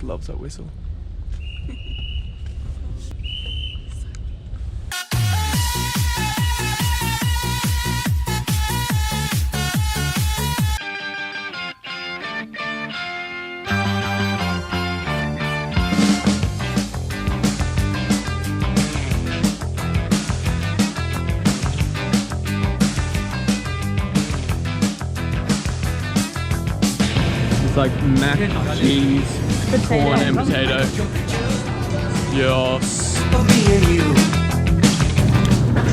loves that whistle. Like mac, cheese, corn and potato. Yes.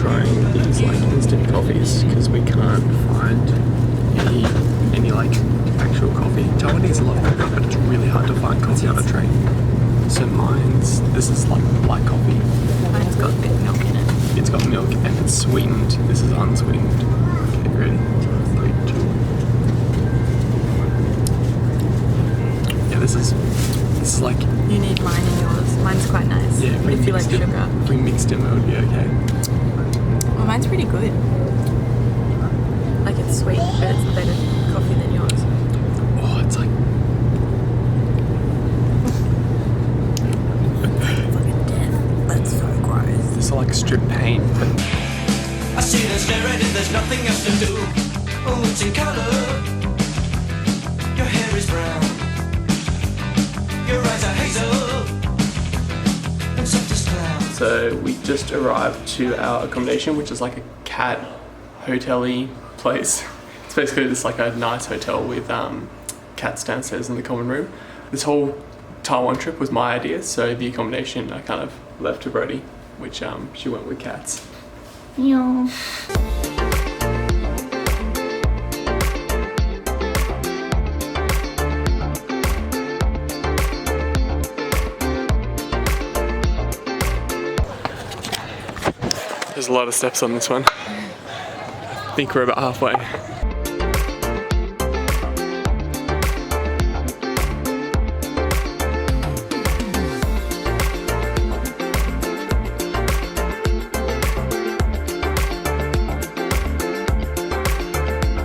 Trying these like instant coffees because we can't find any like actual coffee. Taiwanese love coffee, but it's really hard to find coffee on a train. So this is like black coffee. Mine's got a bit of milk in it. It's got milk and it's sweetened. This is unsweetened. Okay, ready? 3, 2. This is like... You need mine and yours. Mine's quite nice. Yeah, if you like sugar. If we mixed them, it would be okay. Well, mine's pretty good. Like it's sweet, but it's better coffee than yours. Oh, it's like... It's like a death. That's so gross. It's like strip paint. I see the staring and there's nothing else to do. Oh, it's in color. Your hair is brown. Your eyes are hazel, and soft as clouds. So we just arrived to our accommodation, which is like a cat hotel-y place. It's basically just like a nice hotel with cats downstairs in the common room. This whole Taiwan trip was my idea, so the accommodation I kind of left to Brody, which she went with cats. Yeah. There's a lot of steps on this one. I think we're about halfway.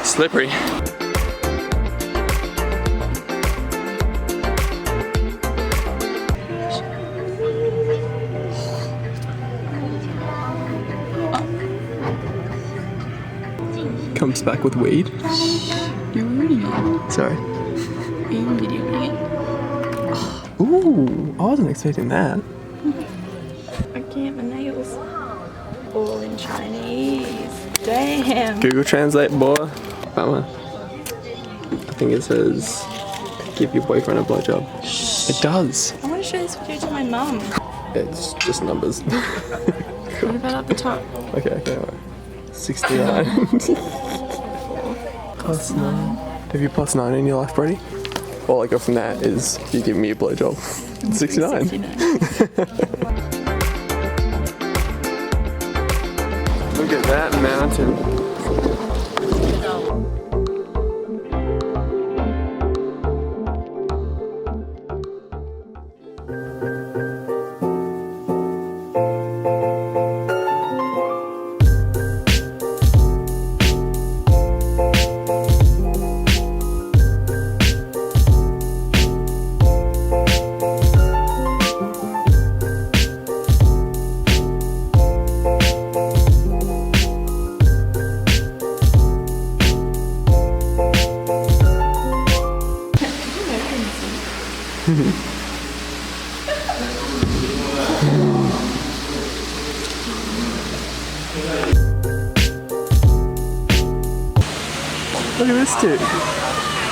Slippery. Comes back with weed. You're ruining it. Sorry. Are you videoing it? Ooh, I wasn't expecting that. I can't, my nails. All in Chinese. Damn. Google Translate, boy. Bummer. I think it says, give your boyfriend a blowjob. It does. I want to show this video to my mum. It's just numbers. What about up the top? Okay, all right. 69. +9. Have you +9 in your life, Brady? All I got from that is you giving me a blowjob. 69. 69. Look at that mountain. Look at this dude.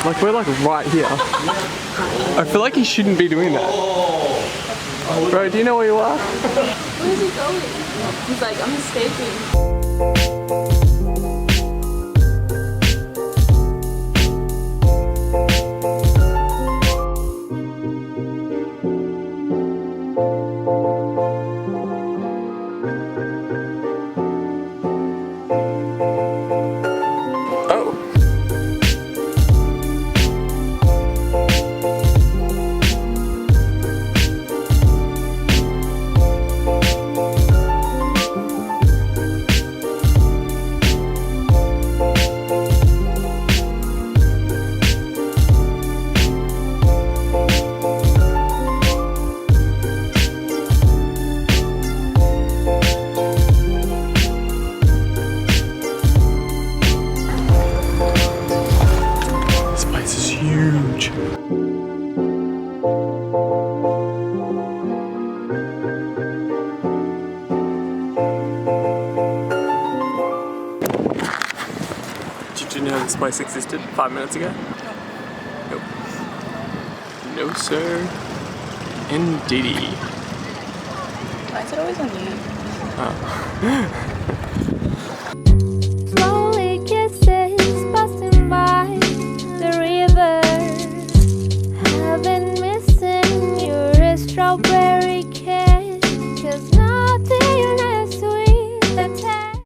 Like, we're like right here. I feel like he shouldn't be doing that. Bro, do you know where you are? Where is he going? He's like, I'm escaping. this place existed 5 minutes ago? Nope. No, sir. Indeedy. Why is it always on you? Oh.